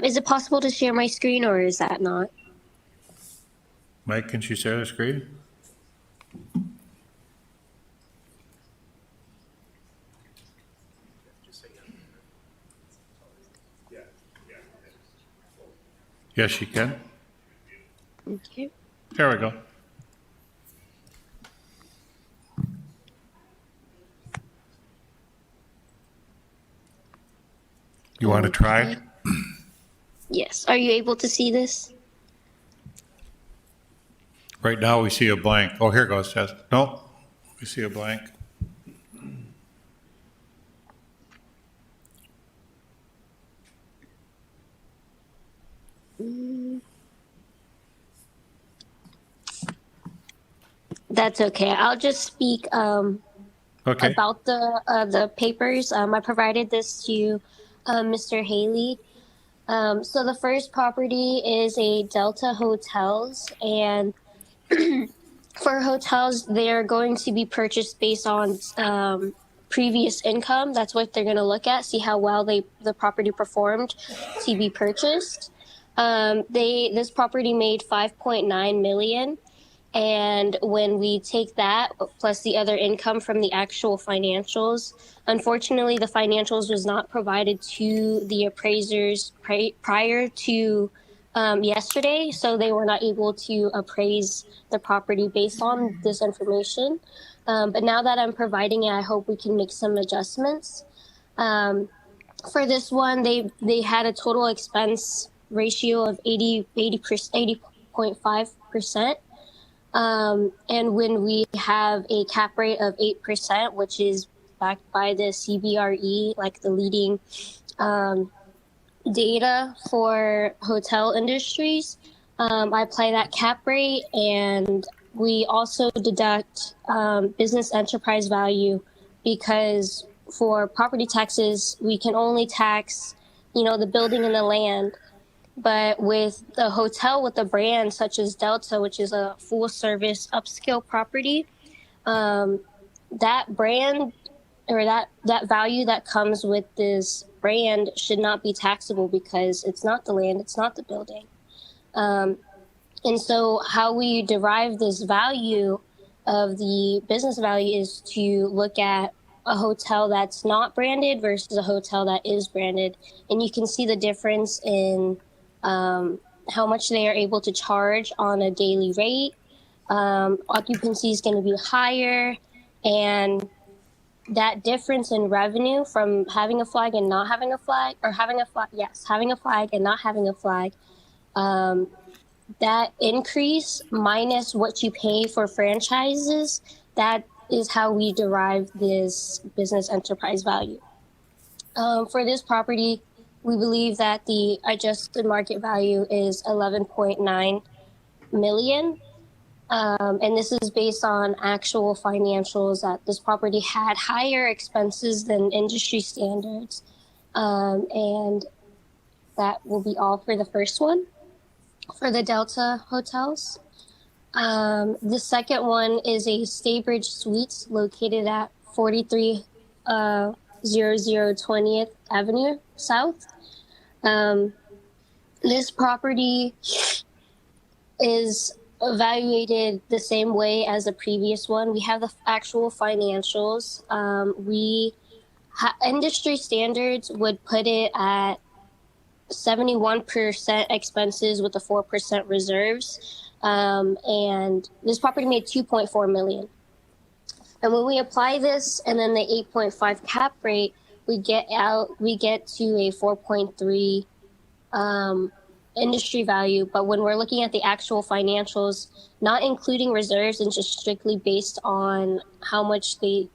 Is it possible to share my screen, or is that not? Mike, can you share the screen? Yes, you can. Okay. There we go. You want to try? Yes. Are you able to see this? Right now, we see a blank. Oh, here goes, Jess. No, we see a blank. That's okay. I'll just speak Okay. about the papers. I provided this to Mr. Haley. So the first property is a Delta Hotels, and for hotels, they're going to be purchased based on previous income. That's what they're going to look at, see how well the property performed to be purchased. This property made $5.9 million. And when we take that plus the other income from the actual financials, unfortunately, the financials was not provided to the appraisers prior to yesterday, so they were not able to appraise the property based on this information. But now that I'm providing it, I hope we can make some adjustments. For this one, they had a total expense ratio of 80.5%. And when we have a cap rate of 8%, which is backed by the CBRE, like the leading data for hotel industries, I apply that cap rate, and we also deduct business enterprise value, because for property taxes, we can only tax, the building and the land. But with the hotel with a brand such as Delta, which is a full service upscale property, that brand or that value that comes with this brand should not be taxable, because it's not the land, it's not the building. And so how we derive this value of the business value is to look at a hotel that's not branded versus a hotel that is branded. And you can see the difference in how much they are able to charge on a daily rate. Occupancy is going to be higher, and that difference in revenue from having a flag and not having a flag, or having a flag, yes, having a flag and not having a flag, that increase minus what you pay for franchises, that is how we derive this business enterprise value. For this property, we believe that the adjusted market value is 11.9 million. And this is based on actual financials that this property had higher expenses than industry standards. And that will be all for the first one. For the Delta hotels, the second one is a Staybridge Suites located at 4300 20th Avenue South. This property is evaluated the same way as the previous one. We have the actual financials. Industry standards would put it at 71% expenses with the 4% reserves. And this property made 2.4 million. And when we apply this and then the 8.5 cap rate, we get to a 4.3 industry value. But when we're looking at the actual financials, not including reserves and just strictly based on how much their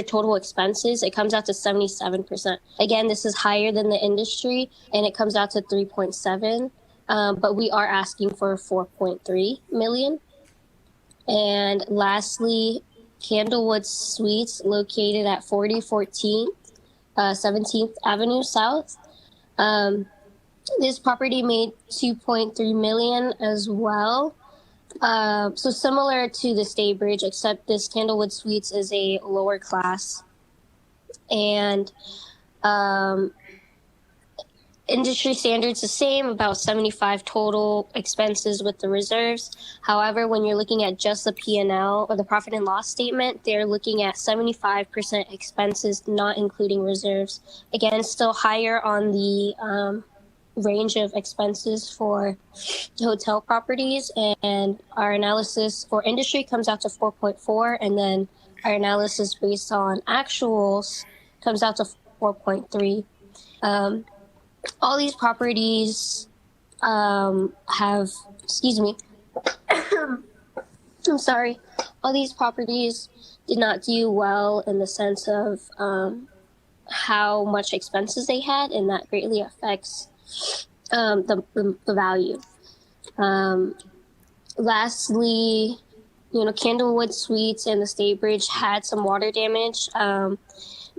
total expenses, it comes out to 77%. Again, this is higher than the industry, and it comes out to 3.7. But we are asking for 4.3 million. And lastly, Candlewood Suites located at 4014 17th Avenue South. This property made 2.3 million as well. So similar to the Staybridge, except this Candlewood Suites is a lower class. And industry standards the same, about 75 total expenses with the reserves. However, when you're looking at just the P&L or the profit and loss statement, they're looking at 75% expenses, not including reserves. Again, still higher on the range of expenses for hotel properties, and our analysis for industry comes out to 4.4, and then our analysis based on actuals comes out to 4.3. All these properties have, excuse me, I'm sorry, all these properties did not do well in the sense of how much expenses they had, and that greatly affects the value. Lastly, Candlewood Suites and the Staybridge had some water damage.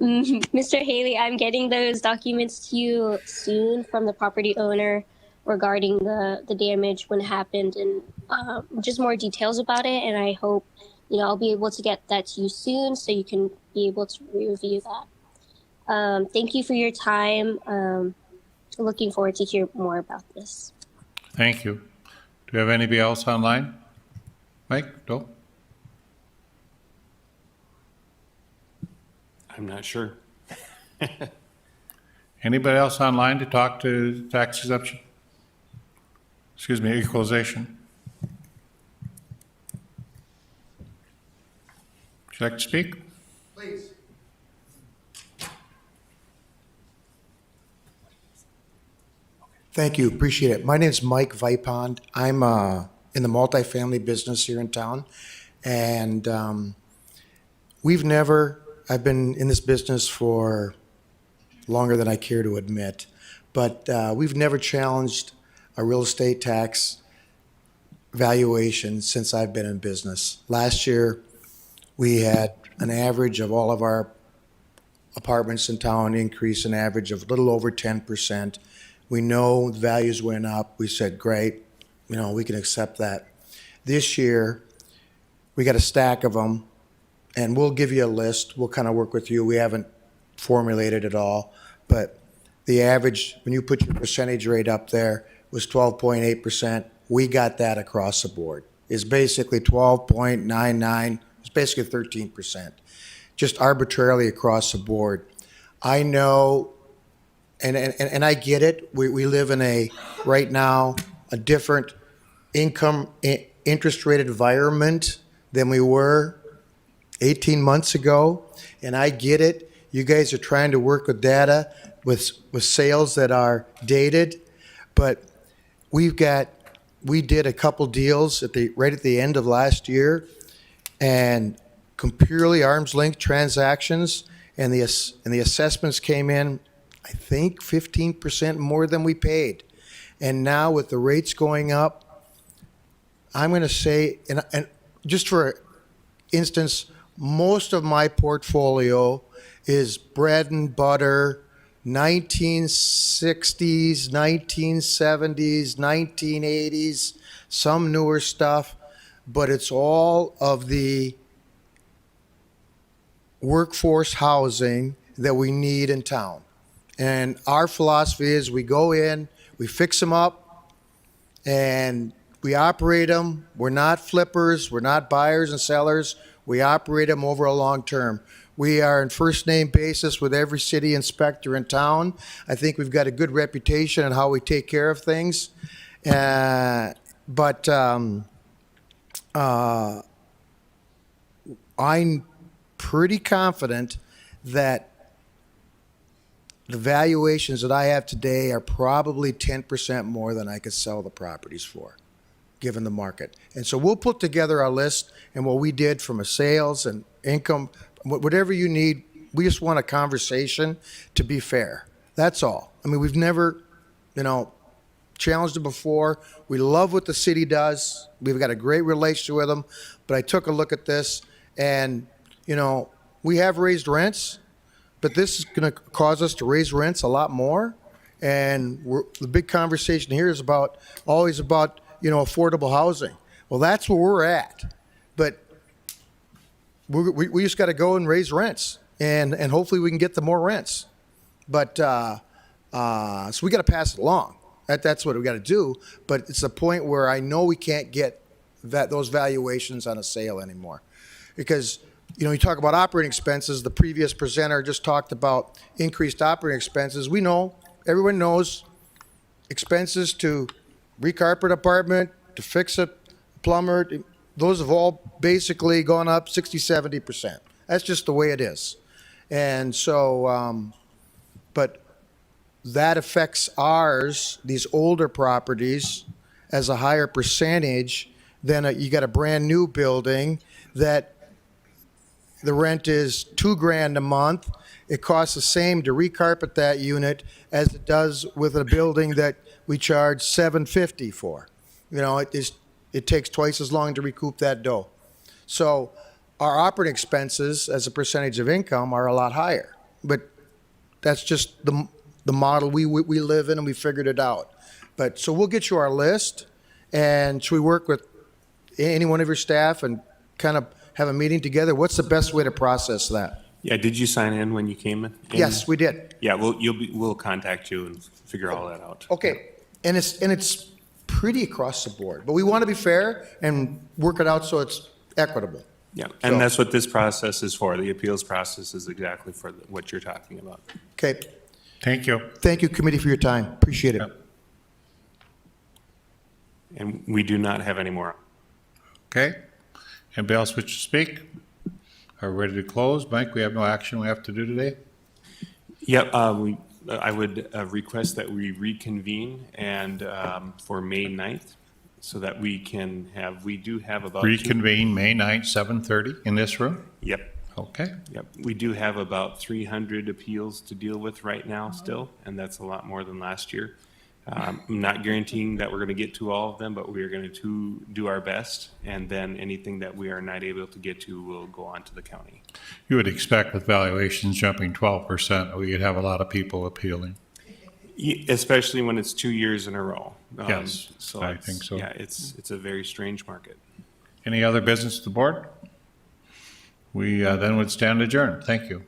Mr. Haley, I'm getting those documents to you soon from the property owner regarding the damage when it happened, and just more details about it. And I hope, I'll be able to get that to you soon so you can be able to review that. Thank you for your time. Looking forward to hear more about this. Thank you. Do you have anybody else online? Mike? No? I'm not sure. Anybody else online to talk to tax exemption? Excuse me, equalization? Would you like to speak? Please. Thank you, appreciate it. My name is Mike Vipond. I'm in the multifamily business here in town, and I've been in this business for longer than I care to admit, but we've never challenged a real estate tax valuation since I've been in business. Last year, we had an average of all of our apartments in town increase an average of a little over 10%. We know the values went up. We said, great, we can accept that. This year, we got a stack of them, and we'll give you a list. We'll kind of work with you. We haven't formulated it all, but the average, when you put your percentage rate up there, was 12.8%. We got that across the board. It's basically 12.99. It's basically 13%, just arbitrarily across the board. I know, and I get it. We live in right now, a different interest rate environment than we were 18 months ago, and I get it. You guys are trying to work with data with sales that are dated, but we did a couple deals right at the end of last year, and purely arm's length transactions, and the assessments came in, I think 15% more than we paid. And now with the rates going up, I'm going to say, and just for instance, most of my portfolio is bread and butter, 1960s, 1970s, 1980s, some newer stuff, but it's all of the workforce housing that we need in town. And our philosophy is we go in, we fix them up, and we operate them. We're not flippers, we're not buyers and sellers. We operate them over a long term. We are in first name basis with every city inspector in town. I think we've got a good reputation in how we take care of things. But I'm pretty confident that the valuations that I have today are probably 10% more than I could sell the properties for, given the market. And so we'll put together our list and what we did from a sales and income, whatever you need. We just want a conversation to be fair. That's all. I mean, we've never, challenged it before. We love what the city does. We've got a great relationship with them. But I took a look at this and, we have raised rents, but this is going to cause us to raise rents a lot more. And the big conversation here is always about affordable housing. Well, that's where we're at. But we just got to go and raise rents, and hopefully we can get the more rents. But so we got to pass it along. That's what we got to do. But it's a point where I know we can't get those valuations on a sale anymore, because you talk about operating expenses. The previous presenter just talked about increased operating expenses. We know, everyone knows, expenses to recarpet apartment, to fix a plumber, those have all basically gone up 60-70%. That's just the way it is. And so, but that affects ours, these older properties, as a higher percentage than you got a brand new building that the rent is $2,000 a month. It costs the same to recarpet that unit as it does with a building that we charge $750 for. It takes twice as long to recoup that dough. So our operating expenses as a percentage of income are a lot higher. But that's just the model we live in, and we figured it out. But so we'll get you our list, and should we work with any one of your staff and kind of have a meeting together? What's the best way to process that? Yeah, did you sign in when you came in? Yes, we did. Yeah, we'll contact you and figure all that out. Okay, and it's pretty across the board, but we want to be fair and work it out so it's equitable. Yeah, and that's what this process is for. The appeals process is exactly for what you're talking about. Okay. Thank you. Thank you, committee, for your time. Appreciate it. And we do not have any more. Okay. Anybody else wish to speak? Are we ready to close? Mike, we have no action we have to do today? Yep, I would request that we reconvene and for May 9th, so that we do have about. Reconvene May 9th, 7:30 in this room? Yep. Okay. Yep, we do have about 300 appeals to deal with right now still, and that's a lot more than last year. I'm not guaranteeing that we're going to get to all of them, but we are going to do our best, and then anything that we are not able to get to will go on to the county. You would expect with valuations jumping 12%, we could have a lot of people appealing. Especially when it's 2 years in a row. Yes, so I think so. Yeah, it's a very strange market. Any other business to the board? We then would stand adjourned. Thank you.